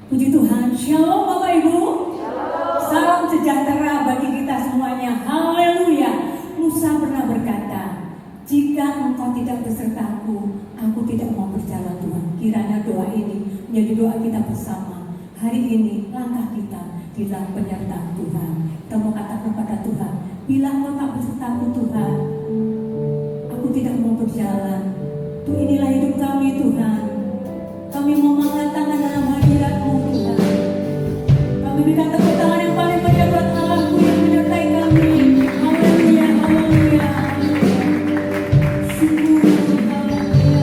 Puji Tuhan, Shalom Bapak Ibu. Salam sejahtera bagi kita semuanya. Haleluya. Musa pernah berkata, jika engkau tidak besertaku, aku tidak mau berjalan Tuhan. Kiranya doa ini menjadi doa kita bersama. Hari ini langkah kita di dalam penyertaan Tuhan. Kita mau katakan kepada Tuhan, bila engkau tak besertaku Tuhan, aku tidak mau berjalan. Tuh inilah hidup kami Tuhan. Kami mau mengangkat tangan dalam hadirat-Mu Tuhan. Kami berikan tepuk tangan yang paling meriah buat Allah-Ku yang menyertai kami. Haleluya, haleluya. Syukur, haleluya.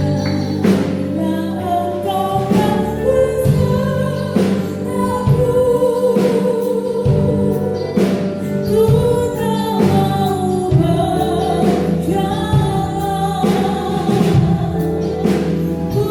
Ya Engkau yang besertaku, ku tak mau berjalan. Ku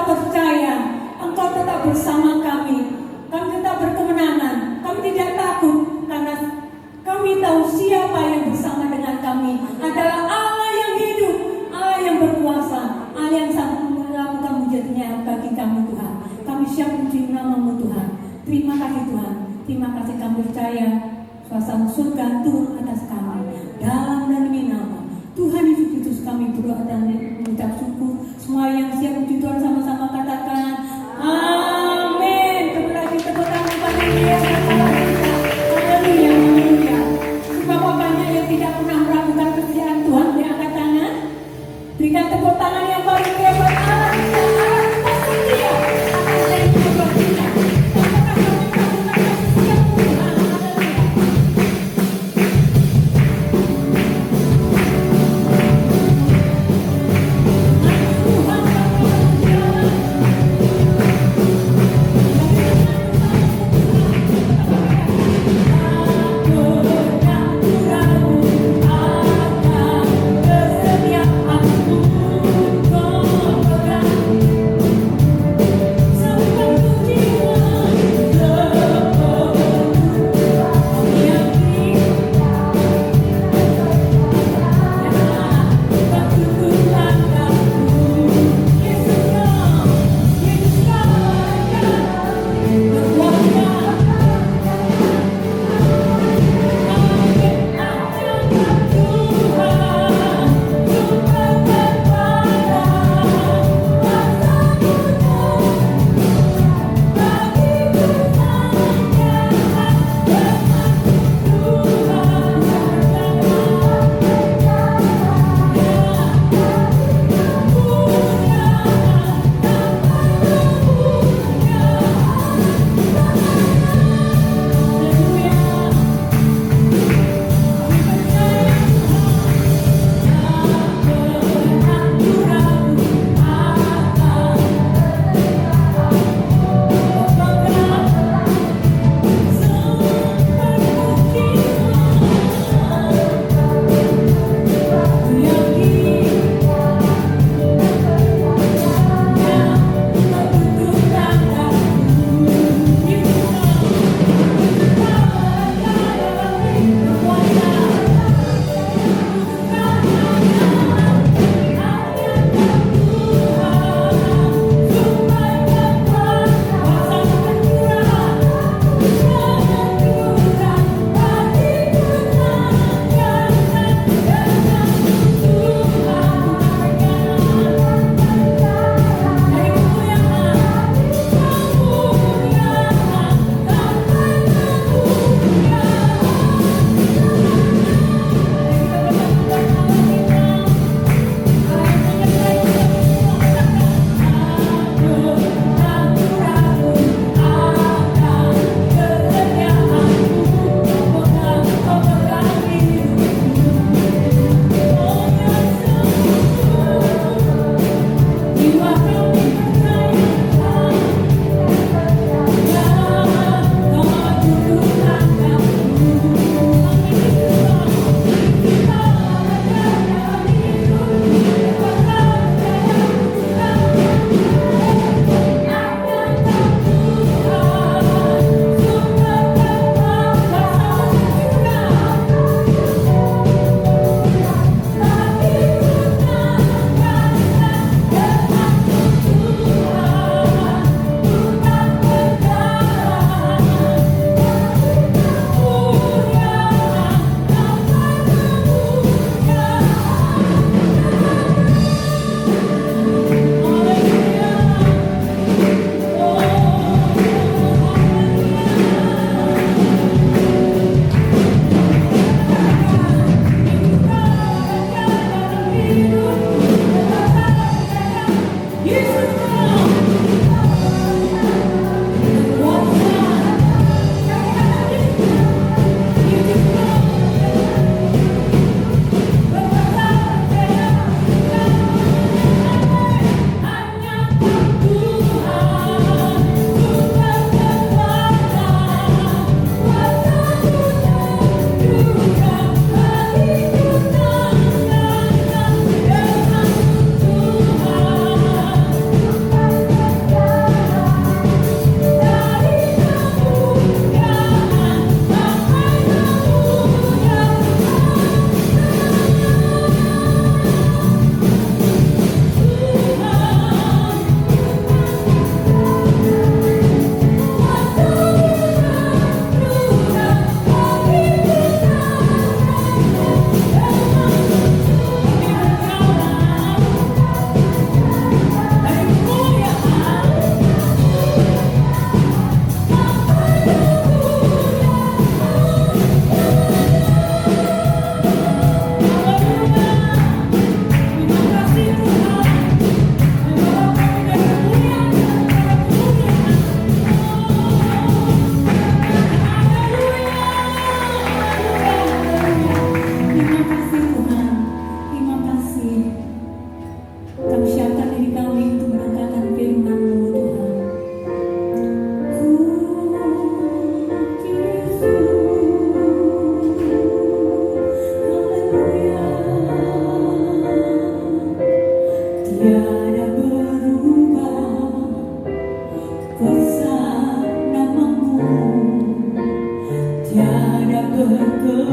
percaya Engkau tetap bersama kami. Kami tetap berkemenangan. Kami tidak takut karena kami tahu siapa yang bersama dengan kami adalah Allah yang hidup, Allah yang berkuasa, Allah yang sanggup melakukan mujizatnya bagi kami Tuhan. Kami siap memuji nama-Mu Tuhan. Terima kasih Tuhan. Terima kasih kami percaya suasana surga turun atas kami. Dalam dan demi nama Tuhan Yesus Kristus kami berdoa dan mengucap syukur. Semua yang siap puji Tuhan sama-sama katakan amin. Terima kasih tepuk tangan pada Dia. Haleluya, haleluya. Siapa banyak yang tidak pernah meragukan kesetiaan Tuhan, dia angkat tangan. Berikan tepuk tangan yang paling dia buat Allah. Allah kita setia atas yang berbuat kita. Apakah kami meragukan kesetiaan Tuhan? Haleluya.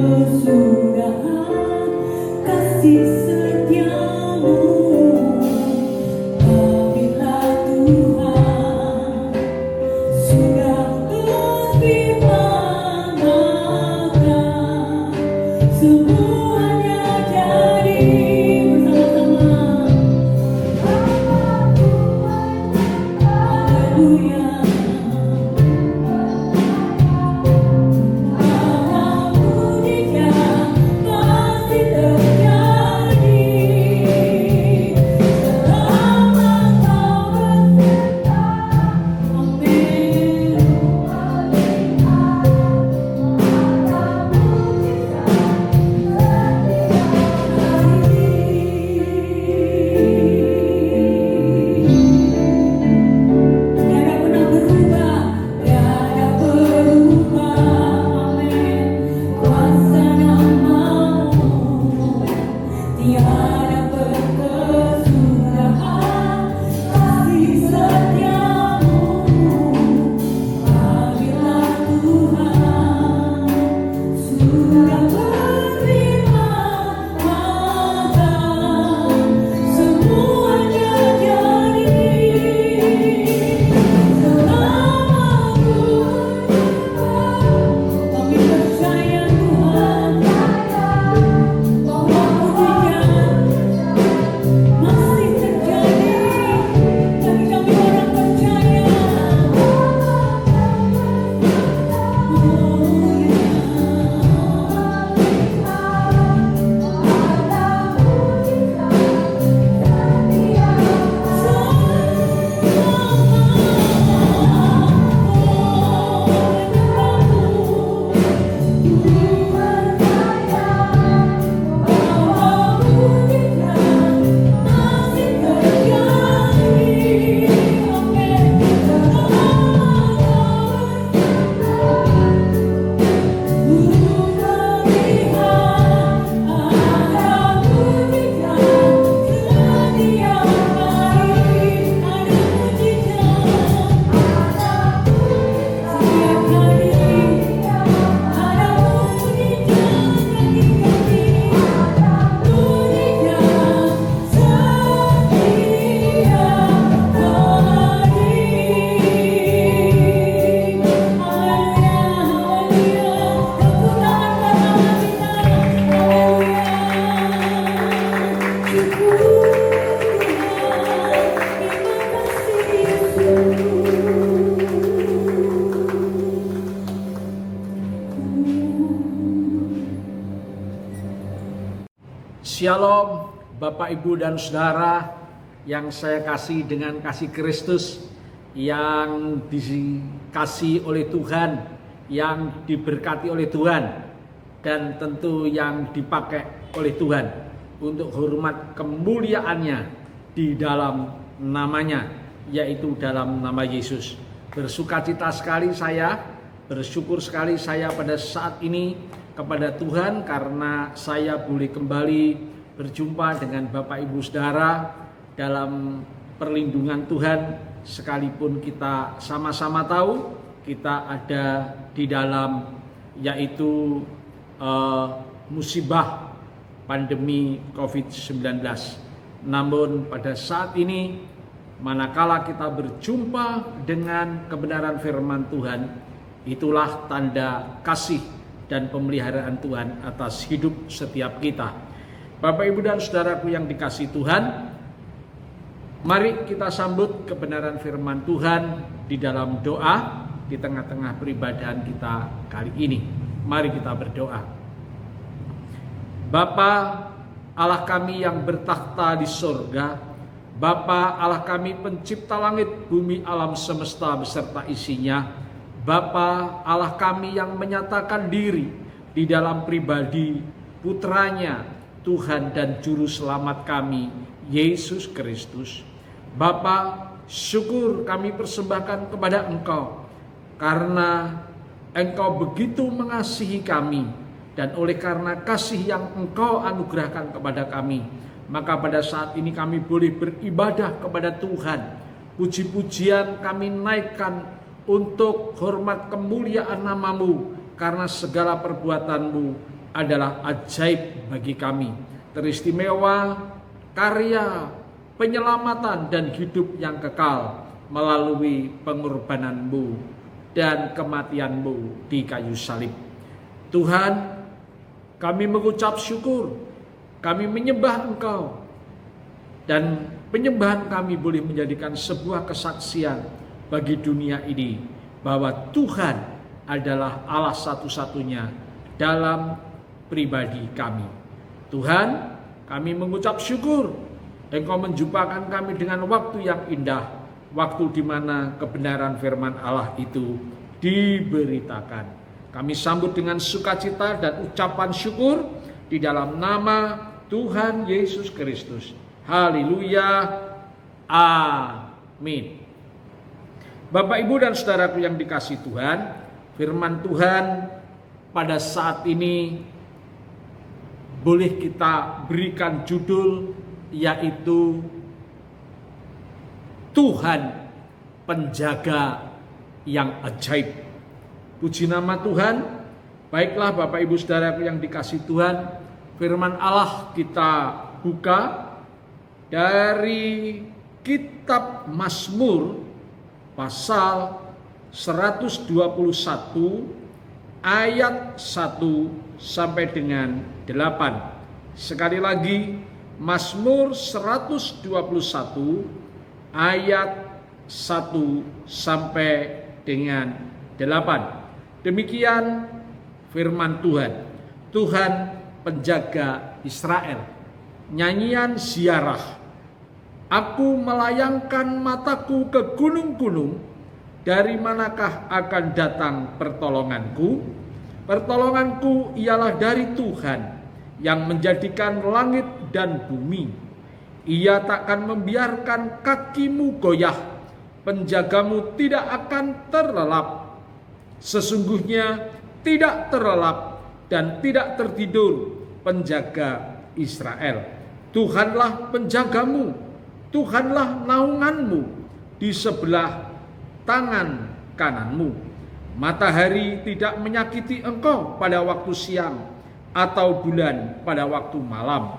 kesudahan kasih setiamu. Apabila Tuhan sudah berfirman, maka semuanya jadi. Haleluya. Shalom Bapak Ibu dan Saudara yang saya kasih dengan kasih Kristus, yang dikasih oleh Tuhan, yang diberkati oleh Tuhan, dan tentu yang dipakai oleh Tuhan untuk hormat kemuliaannya di dalam namanya, yaitu dalam nama Yesus. Bersukacita sekali saya, bersyukur sekali saya pada saat ini kepada Tuhan karena saya boleh kembali berjumpa dengan Bapak Ibu Saudara dalam perlindungan Tuhan, sekalipun kita sama-sama tahu kita ada di dalam yaitu musibah pandemi COVID-19. Namun pada saat ini manakala kita berjumpa dengan kebenaran firman Tuhan, itulah tanda kasih dan pemeliharaan Tuhan atas hidup setiap kita. Bapak Ibu dan Saudaraku yang dikasihi Tuhan, mari kita sambut kebenaran firman Tuhan di dalam doa di tengah-tengah peribadahan kita kali ini. Mari kita berdoa. Bapa Allah kami yang bertakhta di surga, Bapa Allah kami pencipta langit, bumi, alam semesta beserta isinya, Bapa Allah kami yang menyatakan diri di dalam pribadi putranya, Tuhan dan Juru Selamat kami, Yesus Kristus. Bapa, syukur kami persembahkan kepada Engkau, karena Engkau begitu mengasihi kami, dan oleh karena kasih yang Engkau anugerahkan kepada kami, maka pada saat ini kami boleh beribadah kepada Tuhan. Puji-pujian kami naikkan untuk hormat kemuliaan nama-Mu, karena segala perbuatan-Mu adalah ajaib bagi kami. Teristimewa karya penyelamatan dan hidup yang kekal melalui pengorbananmu dan kematianmu di kayu salib. Tuhan, kami mengucap syukur, kami menyembah Engkau, dan penyembahan kami boleh menjadikan sebuah kesaksian bagi dunia ini bahwa Tuhan adalah Allah satu-satunya dalam pribadi kami. Tuhan, kami mengucap syukur Engkau menjumpakan kami dengan waktu yang indah, waktu di mana kebenaran firman Allah itu diberitakan. Kami sambut dengan sukacita dan ucapan syukur di dalam nama Tuhan Yesus Kristus. Haleluya. Amin. Bapak, Ibu, dan saudaraku yang dikasihi Tuhan, firman Tuhan pada saat ini boleh kita berikan judul, yaitu Tuhan penjaga yang ajaib. Puji nama Tuhan. Baiklah Bapak Ibu saudaraku yang dikasihi Tuhan, firman Allah kita buka dari kitab Mazmur pasal 121 ayat 1 sampai dengan 8. Sekali lagi, Mazmur 121 ayat 1 sampai dengan 8. Demikian firman Tuhan. Tuhan penjaga Israel. Nyanyian ziarah. Aku melayangkan mataku ke gunung-gunung, dari manakah akan datang pertolonganku? Pertolonganku ialah dari Tuhan yang menjadikan langit dan bumi. Ia takkan membiarkan kakimu goyah, penjagamu tidak akan terlelap. Sesungguhnya tidak terlelap dan tidak tertidur penjaga Israel. Tuhanlah penjagamu, Tuhanlah naunganmu di sebelah tangan kananmu. Matahari tidak menyakiti engkau pada waktu siang, atau bulan pada waktu malam.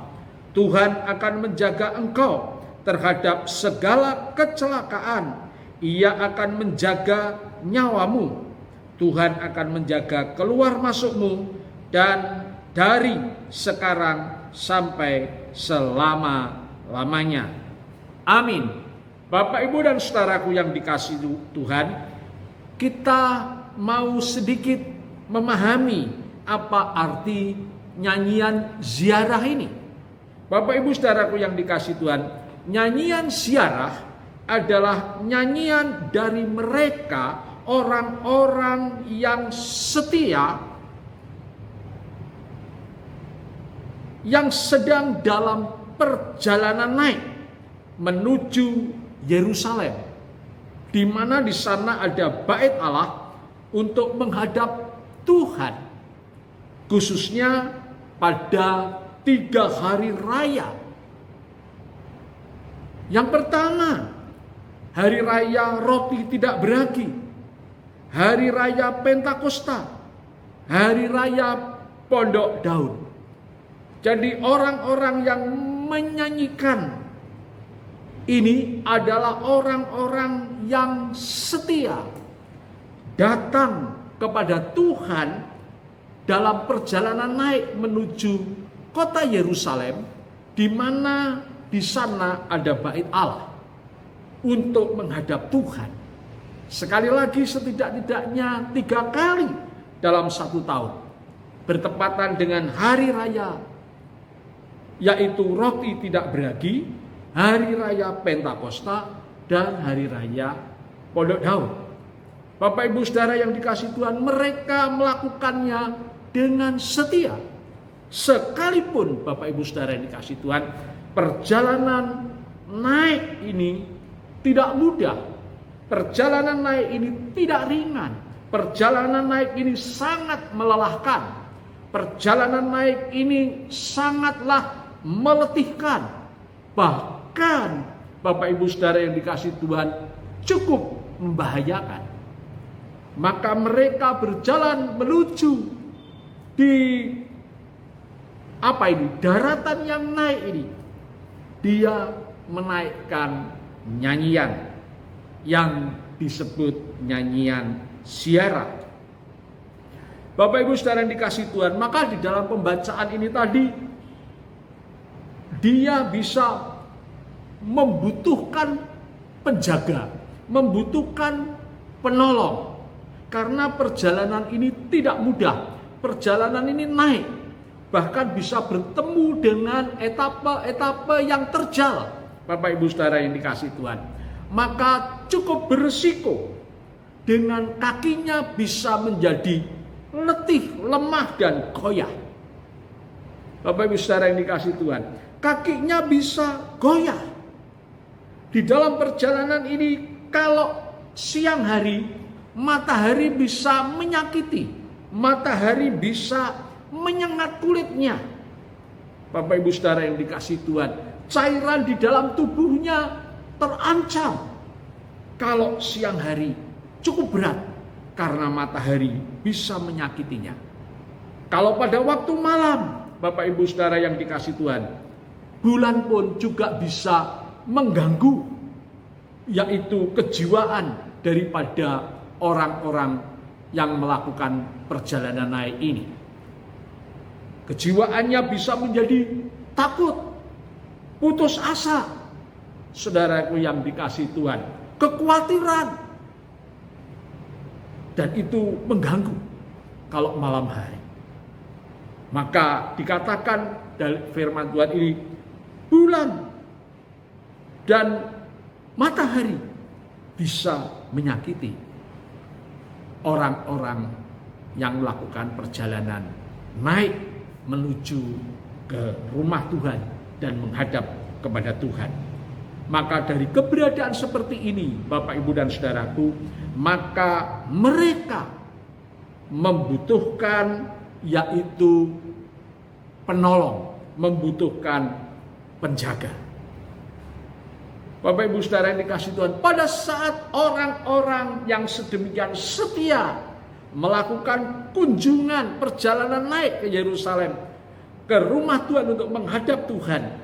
Tuhan akan menjaga engkau terhadap segala kecelakaan. Ia akan menjaga nyawamu. Tuhan akan menjaga keluar masukmu dan dari sekarang sampai selama-lamanya. Amin. Bapak, Ibu, dan saudaraku yang dikasihi Tuhan, kita mau sedikit memahami apa arti nyanyian ziarah ini. Bapak, Ibu, saudaraku yang dikasihi Tuhan, nyanyian ziarah adalah nyanyian dari mereka orang-orang yang setia, yang sedang dalam perjalanan naik menuju Yerusalem, di mana di sana ada bait Allah untuk menghadap Tuhan, khususnya pada 3 hari raya. Yang pertama, hari raya roti tidak beragi, hari raya Pentakosta, hari raya Pondok Daun. Jadi orang-orang yang menyanyikan ini adalah orang-orang yang setia datang kepada Tuhan dalam perjalanan naik menuju kota Yerusalem, di mana di sana ada bait Allah untuk menghadap Tuhan. Sekali lagi, setidak-tidaknya 3 kali dalam 1 tahun, bertepatan dengan hari raya, yaitu roti tidak beragi, hari raya Pentakosta, dan hari raya Pondok Daun. Bapak, Ibu, saudara yang dikasihi Tuhan, mereka melakukannya dengan setia. Sekalipun Bapak, Ibu, saudara yang dikasihi Tuhan, perjalanan naik ini tidak mudah. Perjalanan naik ini tidak ringan. Perjalanan naik ini sangat melelahkan. Perjalanan naik ini sangatlah meletihkan. Bahkan Bapak, Ibu, saudara yang dikasihi Tuhan, cukup membahayakan. Maka mereka berjalan menuju di Apa ini? Daratan yang naik ini. Dia menaikkan nyanyian yang disebut nyanyian siara. Bapak Ibu saudara yang dikasihi Tuhan, maka di dalam pembacaan ini tadi dia bisa membutuhkan penjaga, membutuhkan penolong. Karena perjalanan ini tidak mudah. Perjalanan ini naik. Bahkan bisa bertemu dengan etapa-etapa yang terjal. Bapak Ibu saudara yang dikasihi Tuhan. Maka cukup berisiko. Dengan kakinya bisa menjadi letih, lemah, dan goyah. Bapak Ibu saudara yang dikasihi Tuhan. Kakinya bisa goyah. Di dalam perjalanan ini, kalau siang hari, matahari bisa menyakiti. Matahari bisa menyengat kulitnya. Bapak Ibu saudara yang dikasihi Tuhan, cairan di dalam tubuhnya terancam. Kalau siang hari cukup berat karena matahari bisa menyakitinya. Kalau pada waktu malam, Bapak Ibu saudara yang dikasihi Tuhan, bulan pun juga bisa mengganggu, yaitu kejiwaan daripada orang-orang yang melakukan perjalanan naik ini. Kejiwaannya bisa menjadi takut, putus asa. Saudaraku yang dikasihi Tuhan, kekhawatiran. Dan itu mengganggu kalau malam hari. Maka dikatakan dari firman Tuhan ini, bulan dan matahari bisa menyakiti orang-orang yang melakukan perjalanan naik menuju ke rumah Tuhan dan menghadap kepada Tuhan. Maka dari keberadaan seperti ini, Bapak Ibu dan saudaraku, maka mereka membutuhkan yaitu penolong, membutuhkan penjaga. Bapak Ibu saudara yang dikasihi Tuhan, pada saat orang-orang yang sedemikian setia melakukan kunjungan perjalanan naik ke Yerusalem, ke rumah Tuhan untuk menghadap Tuhan,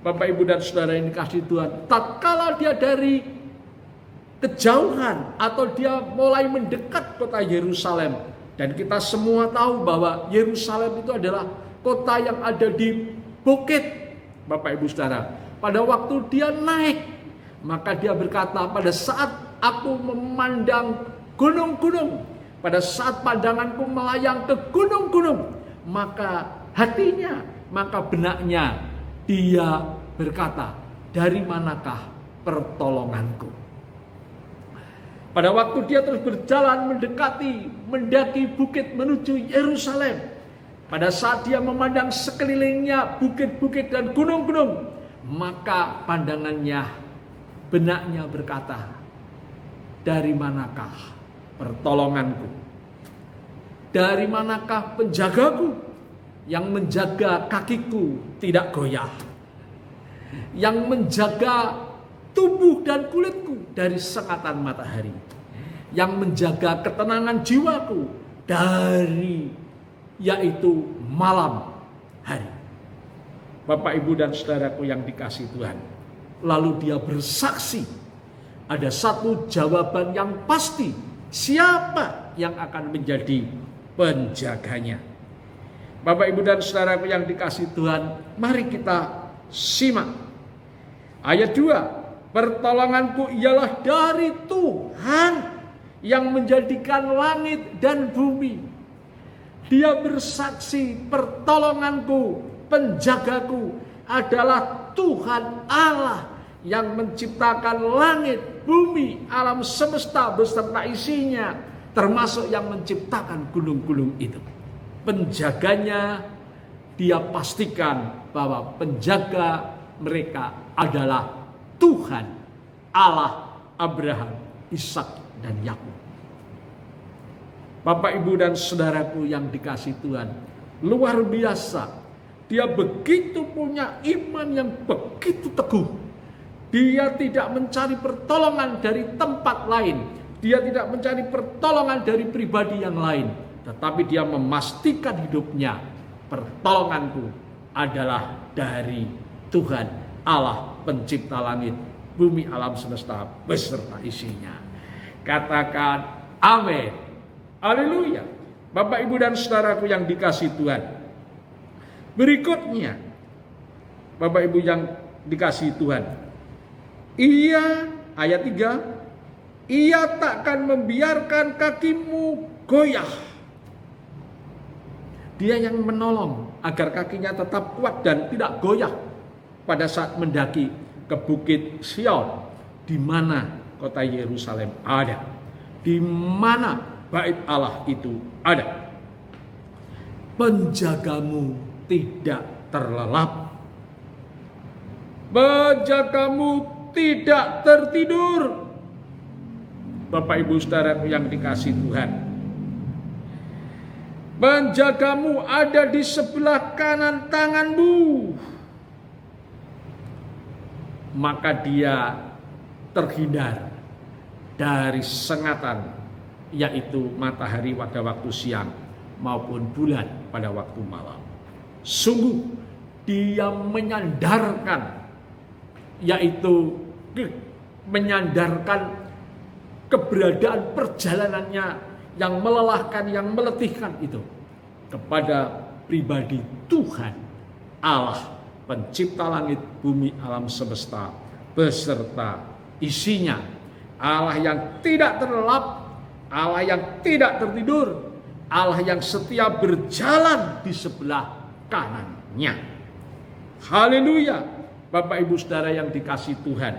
Bapak Ibu dan saudara yang dikasihi Tuhan, tatkala dia dari kejauhan atau dia mulai mendekat kota Yerusalem, dan kita semua tahu bahwa Yerusalem itu adalah kota yang ada di bukit, Bapak Ibu saudara. Pada waktu dia naik, maka dia berkata, pada saat aku memandang gunung-gunung, pada saat pandanganku melayang ke gunung-gunung, maka hatinya, maka benaknya dia berkata, dari manakah pertolonganku? Pada waktu dia terus berjalan mendaki bukit menuju Yerusalem, pada saat dia memandang sekelilingnya bukit-bukit dan gunung-gunung, maka pandangannya, benaknya berkata, dari manakah pertolonganku? Dari manakah penjagaku yang menjaga kakiku tidak goyah, yang menjaga tubuh dan kulitku dari sengatan matahari, yang menjaga ketenangan jiwaku dari yaitu malam hari. Bapak Ibu dan saudaraku yang dikasihi Tuhan, lalu dia bersaksi, ada satu jawaban yang pasti, siapa yang akan menjadi penjaganya. Bapak Ibu dan saudaraku yang dikasihi Tuhan, mari kita simak ayat 2. Pertolonganku ialah dari Tuhan yang menjadikan langit dan bumi. Dia bersaksi, pertolonganku, penjagaku adalah Tuhan Allah yang menciptakan langit, bumi, alam semesta beserta isinya, termasuk yang menciptakan gunung-gunung itu. Penjaganya, dia pastikan bahwa penjaga mereka adalah Tuhan Allah Abraham, Ishak, dan Yakub. Bapak, Ibu, dan saudaraku yang dikasihi Tuhan, luar biasa. Dia begitu punya iman yang begitu teguh. Dia tidak mencari pertolongan dari tempat lain. Dia tidak mencari pertolongan dari pribadi yang lain. Tetapi dia memastikan hidupnya, pertolonganku adalah dari Tuhan Allah pencipta langit, bumi, alam semesta beserta isinya. Katakan amin. Haleluya. Bapak, Ibu, dan saudaraku yang dikasihi Tuhan. Berikutnya, Bapak, Ibu yang dikasihi Tuhan. Ia, ayat 3, ia takkan membiarkan kakimu goyah. Dia yang menolong agar kakinya tetap kuat dan tidak goyah pada saat mendaki ke Bukit Sion, di mana kota Yerusalem ada, di mana bait Allah itu ada. Penjagamu tidak terlelap, penjagamu tidak tertidur. Bapak, Ibu, saudaraku yang dikasihi Tuhan, penjagamu ada di sebelah kanan tanganmu, maka dia terhindar dari sengatan, yaitu matahari pada waktu siang maupun bulan pada waktu malam. Sungguh dia menyandarkan, yaitu menyandarkan keberadaan perjalanannya yang melelahkan, yang meletihkan itu kepada pribadi Tuhan Allah pencipta langit, bumi, alam semesta beserta isinya. Allah yang tidak terlelap, Allah yang tidak tertidur, Allah yang setia berjalan di sebelah kanannya. Haleluya. Bapak, Ibu, saudara yang dikasihi Tuhan.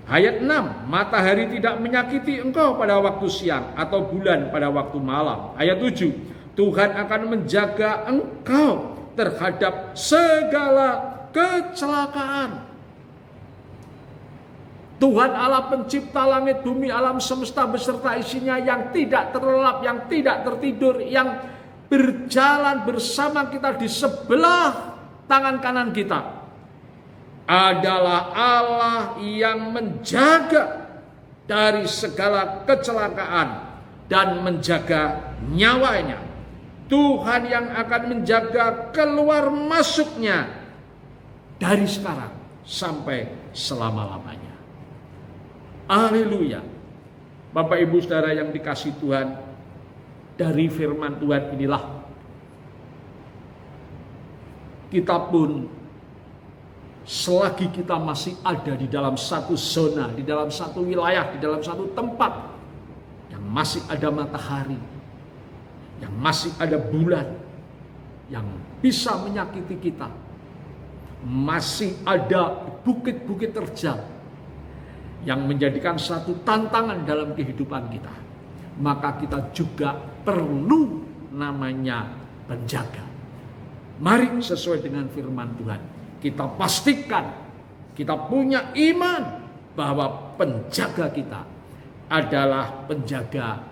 Ayat 6, matahari tidak menyakiti engkau pada waktu siang atau bulan pada waktu malam. Ayat 7, Tuhan akan menjaga engkau terhadap segala kecelakaan. Tuhan Allah pencipta langit, bumi, alam semesta beserta isinya, yang tidak terlelap, yang tidak tertidur, yang berjalan bersama kita di sebelah tangan kanan kita, adalah Allah yang menjaga dari segala kecelakaan dan menjaga nyawanya. Tuhan yang akan menjaga keluar masuknya dari sekarang sampai selama-lamanya. Haleluya. Bapak, Ibu, saudara yang dikasihi Tuhan, dari firman Tuhan inilah kita pun, selagi kita masih ada di dalam satu zona, di dalam satu wilayah, di dalam satu tempat yang masih ada matahari, yang masih ada bulan yang bisa menyakiti kita, masih ada bukit-bukit terjal yang menjadikan satu tantangan dalam kehidupan kita, maka kita juga perlu namanya penjaga. Mari sesuai dengan firman Tuhan, kita pastikan kita punya iman bahwa penjaga kita adalah penjaga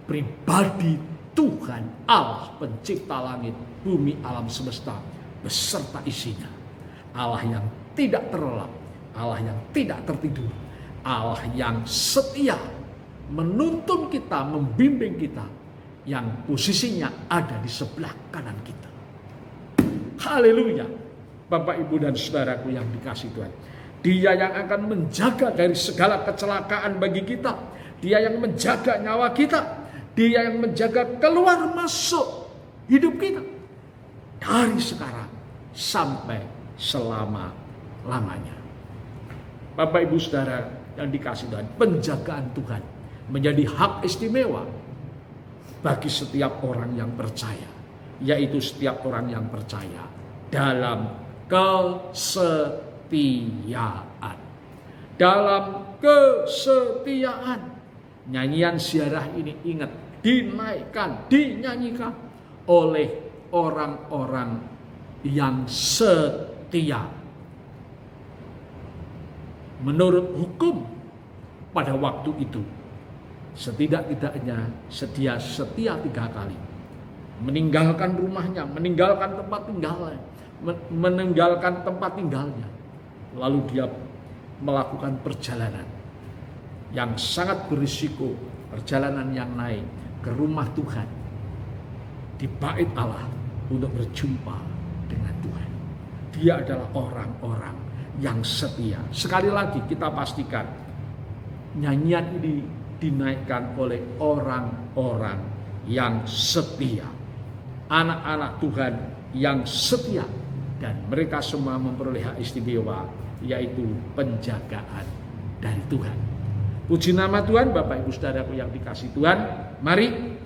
pribadi Tuhan Allah pencipta langit, bumi, alam semesta beserta isinya. Allah yang tidak terlelap, Allah yang tidak tertidur, Allah yang setia menuntun kita, membimbing kita, yang posisinya ada di sebelah kanan kita. Haleluya. Bapak, Ibu, dan saudaraku yang dikasihi Tuhan, Dia yang akan menjaga dari segala kecelakaan bagi kita, Dia yang menjaga nyawa kita, Dia yang menjaga keluar masuk hidup kita dari sekarang sampai selama-lamanya. Bapak, Ibu, saudara yang dikasihi Tuhan, penjagaan Tuhan menjadi hak istimewa bagi setiap orang yang percaya, yaitu setiap orang yang percaya dalam kesetiaan. Dalam kesetiaan. Nyanyian ziarah ini, ingat, dinaikkan, dinyanyikan oleh orang-orang yang setia. Menurut hukum pada waktu itu, setidak-tidaknya setia 3 kali. Meninggalkan rumahnya, meninggalkan tempat tinggalnya, meninggalkan tempat tinggalnya. Lalu dia melakukan perjalanan yang sangat berisiko, perjalanan yang naik ke rumah Tuhan. di bait Allah untuk berjumpa dengan Tuhan. Dia adalah orang-orang yang setia. Sekali lagi kita pastikan nyanyian ini dinaikkan oleh orang-orang yang setia. Anak-anak Tuhan yang setia. Dan mereka semua memperoleh hak istimewa, yaitu penjagaan dari Tuhan. Puji nama Tuhan. Bapak Ibu Saudaraku yang dikasih Tuhan, mari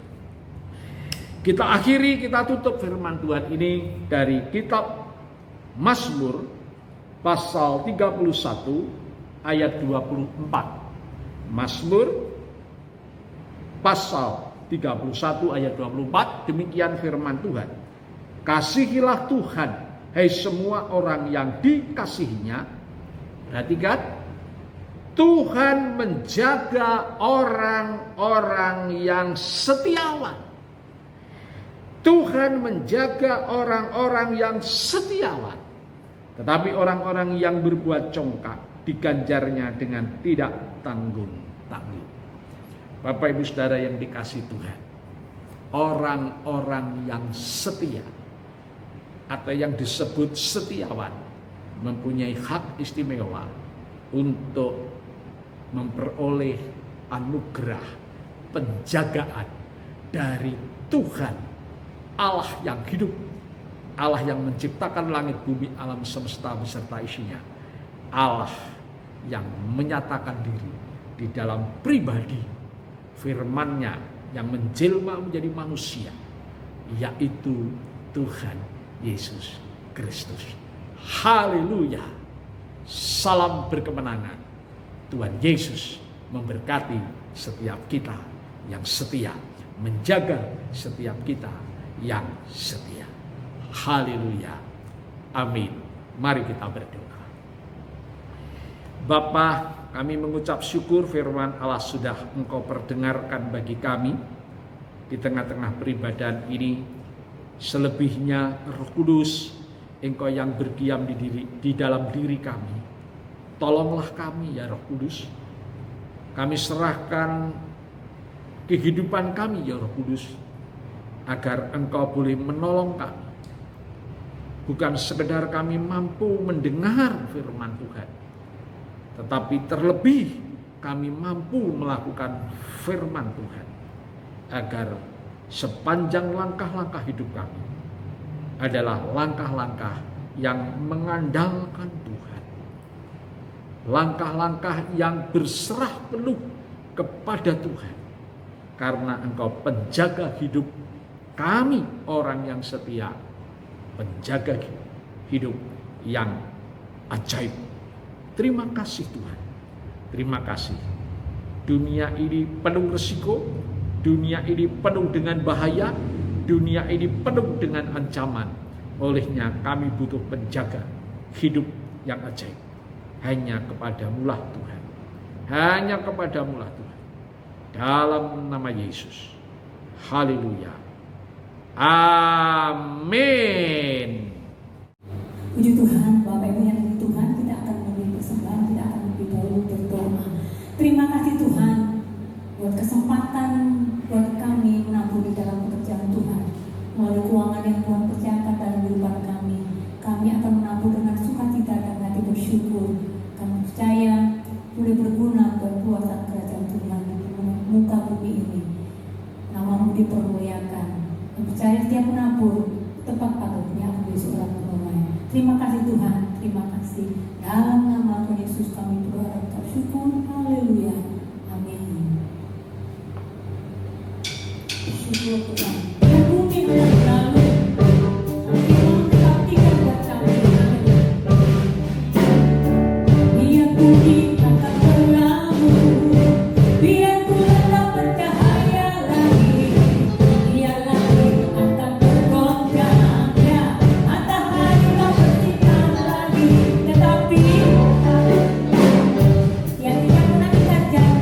kita akhiri, kita tutup firman Tuhan ini dari kitab Mazmur pasal 31 ayat 24. Mazmur pasal 31 ayat 24, demikian firman Tuhan. Kasihilah Tuhan, hai semua orang yang dikasihinya. Perhatikan, Tuhan menjaga orang-orang yang setiawan. Tuhan menjaga orang-orang yang setiawan. Tetapi orang-orang yang berbuat congkak diganjarnya dengan tidak tanggung-tanggung. Bapak Ibu Saudara yang dikasih Tuhan, orang-orang yang setia atau yang disebut setiawan mempunyai hak istimewa untuk memperoleh anugerah penjagaan dari Tuhan Allah yang hidup, Allah yang menciptakan langit bumi alam semesta beserta isinya, Allah yang menyatakan diri di dalam pribadi firman-Nya yang menjelma menjadi manusia, yaitu Tuhan Yesus Kristus. Haleluya. Salam berkemenangan. Tuhan Yesus memberkati setiap kita yang setia, menjaga setiap kita yang setia. Haleluya. Amin. Mari kita berdoa. Bapa, kami mengucap syukur firman Allah sudah Engkau perdengarkan bagi kami di tengah-tengah peribadahan ini. Selebihnya Roh Kudus, Engkau yang berdiam di dalam diri kami. Tolonglah kami ya Roh Kudus. Kami serahkan kehidupan kami ya Roh Kudus, agar Engkau boleh menolong kami. Bukan sekedar kami mampu mendengar firman Tuhan, tetapi terlebih kami mampu melakukan firman Tuhan, agar sepanjang langkah-langkah hidup kami adalah langkah-langkah yang mengandalkan Tuhan. Langkah-langkah yang berserah penuh kepada Tuhan. Karena Engkau penjaga hidup kami orang yang setia, penjaga hidup yang ajaib. Terima kasih Tuhan. Terima kasih. Dunia ini penuh risiko, dunia ini penuh dengan bahaya, dunia ini penuh dengan ancaman. Olehnya kami butuh penjaga hidup yang ajaib. Hanya kepadamu-lah Tuhan. Hanya kepadamu-lah Tuhan. Dalam nama Yesus. Haleluya. Amin. Puji Tuhan, Bapak Ibu yang di Tuhan, kita akan memberi persembahan, kita akan lebih dahulu berdoa. Terima kasih Tuhan buat kesempatan buat kami menabur di dalam pekerjaan Tuhan. Melalui keuangan yang Tuhan percayakan dalam kehidupan kami, kami akan menabur dengan sukacita dan hati bersyukur. Kami percaya boleh berguna buat buatan kerajaan Tuhan di muka bumi ini. Nama-Mu dipermuliakan. Kami percaya setiap menabur tepat patutnya aku besok orang menolong. Terima kasih Tuhan, terima kasih. Dalam nama Tuhan Yesus kami berdoa dan mengucap syukur. Haleluya. Amin. Syukur Tuhan. Bumi akan berlalu. Firman tetap tinggal buat kami. Biar bumi akan berlalu. Biar bulan tak bercahaya lagi. Biar langit akan bergoncang. Ya, matahari tak bersinar lagi. Tetapi yang tidak pernah kita janji.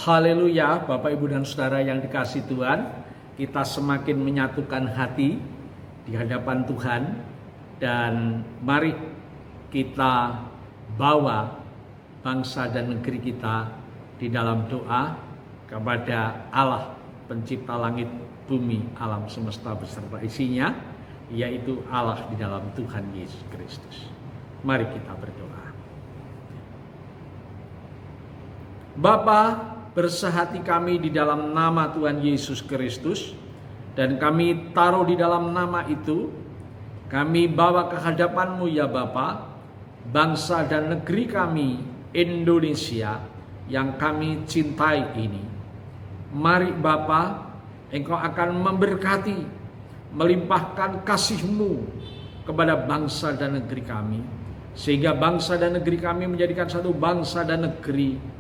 Haleluya, Bapak Ibu dan Saudara yang dikasihi Tuhan, kita semakin menyatukan hati di hadapan Tuhan, dan mari kita bawa bangsa dan negeri kita di dalam doa kepada Allah pencipta langit, bumi, alam semesta beserta isinya, yaitu Allah di dalam Tuhan Yesus Kristus. Mari kita berdoa. Bapa, bersehati kami di dalam nama Tuhan Yesus Kristus, dan kami taruh di dalam nama itu, kami bawa ke hadapan-Mu ya Bapa, bangsa dan negeri kami Indonesia yang kami cintai ini. Mari Bapa, Engkau akan memberkati, melimpahkan kasih-Mu kepada bangsa dan negeri kami, sehingga bangsa dan negeri kami menjadikan satu bangsa dan negeri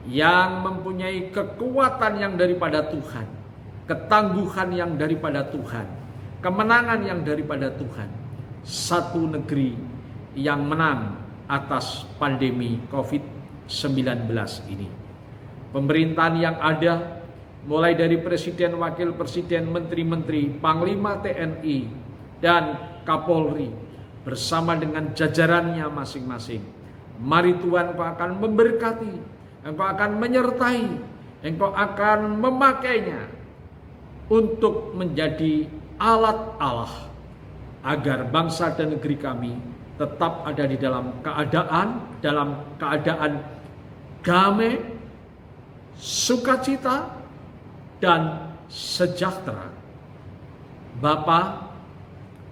yang mempunyai kekuatan yang daripada Tuhan, ketangguhan yang daripada Tuhan, kemenangan yang daripada Tuhan. Satu negeri yang menang atas pandemi COVID-19 ini. Pemerintahan yang ada, mulai dari Presiden, Wakil Presiden, Menteri-Menteri, Panglima TNI, dan Kapolri, bersama dengan jajarannya masing-masing. Mari Tuhan, Engkau akan memberkati, Engkau akan menyertai, Engkau akan memakainya untuk menjadi alat Allah, agar bangsa dan negeri kami tetap ada di dalam keadaan damai, sukacita, dan sejahtera. Bapa,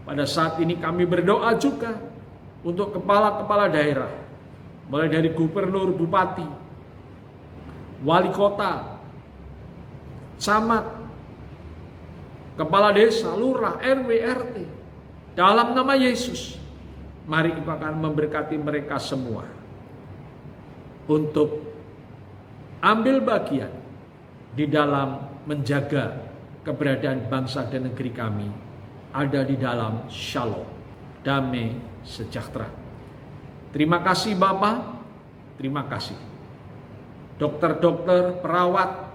pada saat ini kami berdoa juga untuk kepala-kepala daerah, mulai dari gubernur, bupati, wali kota, camat, kepala desa, lurah, RW, RT. Dalam nama Yesus, mari Engkau akan memberkati mereka semua untuk ambil bagian di dalam menjaga keberadaan bangsa dan negeri kami ada di dalam shalom, damai, sejahtera. Terima kasih Bapa, terima kasih. Dokter-dokter, perawat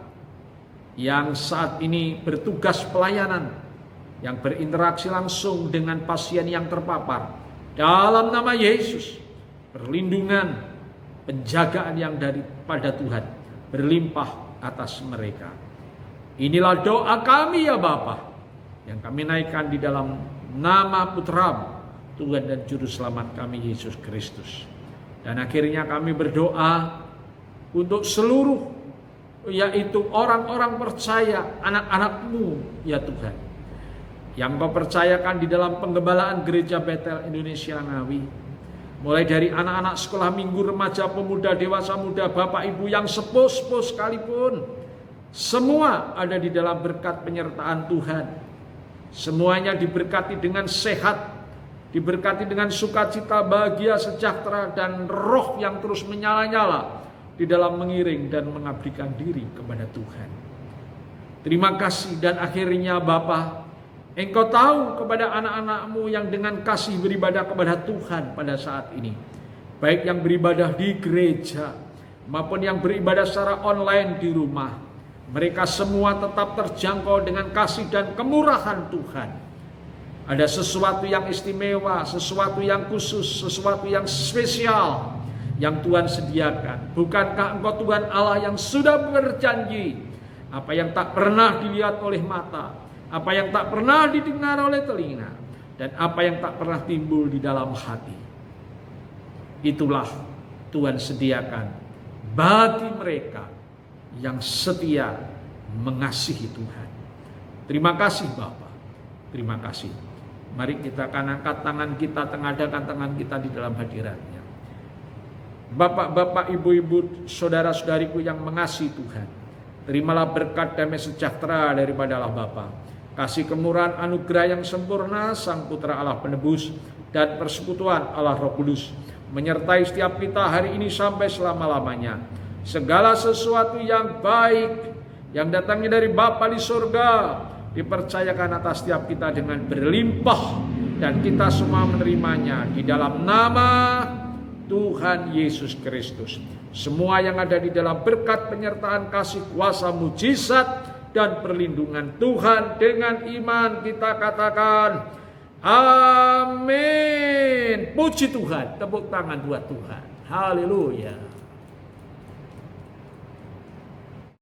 yang saat ini bertugas pelayanan, yang berinteraksi langsung dengan pasien yang terpapar, dalam nama Yesus, perlindungan, penjagaan yang daripada Tuhan berlimpah atas mereka. Inilah doa kami ya Bapa, yang kami naikkan di dalam nama Putra Tuhan dan Juru Selamat kami Yesus Kristus. Dan akhirnya kami berdoa untuk seluruh, yaitu orang-orang percaya, anak-anak-Mu ya Tuhan, yang Kau percayakan di dalam penggembalaan Gereja Betel Indonesia Ngawi, mulai dari anak-anak sekolah minggu, remaja, pemuda, dewasa muda, bapak ibu yang sepuh-sepuh sekalipun, semua ada di dalam berkat penyertaan Tuhan. Semuanya diberkati dengan sehat, diberkati dengan sukacita, bahagia, sejahtera, dan roh yang terus menyala-nyala di dalam mengiring dan mengabdikan diri kepada Tuhan. Terima kasih. Dan akhirnya Bapa, Engkau tahu kepada anak-anak-Mu yang dengan kasih beribadah kepada Tuhan pada saat ini, baik yang beribadah di gereja maupun yang beribadah secara online di rumah, mereka semua tetap terjangkau dengan kasih dan kemurahan Tuhan. Ada sesuatu yang istimewa, sesuatu yang khusus, sesuatu yang spesial yang Tuhan sediakan. Bukankah Engkau Tuhan Allah yang sudah berjanji, apa yang tak pernah dilihat oleh mata, apa yang tak pernah didengar oleh telinga, dan apa yang tak pernah timbul di dalam hati, itulah Tuhan sediakan bagi mereka yang setia mengasihi Tuhan. Terima kasih Bapa, terima kasih. Mari kita akan angkat tangan kita, tengadakan tangan kita di dalam hadirat-Nya. Bapak-bapak, ibu-ibu, saudara-saudariku yang mengasihi Tuhan, terimalah berkat damai sejahtera daripada Allah Bapa, kasih kemurahan anugerah yang sempurna Sang Putra Allah Penebus, dan persekutuan Allah Roh Kudus menyertai setiap kita hari ini sampai selama-lamanya. Segala sesuatu yang baik yang datangnya dari Bapa di surga dipercayakan atas setiap kita dengan berlimpah, dan kita semua menerimanya di dalam nama Tuhan Yesus Kristus. Semua yang ada di dalam berkat penyertaan kasih kuasa mujizat dan perlindungan Tuhan, dengan iman kita katakan amin. Puji Tuhan, tepuk tangan buat Tuhan. Haleluya.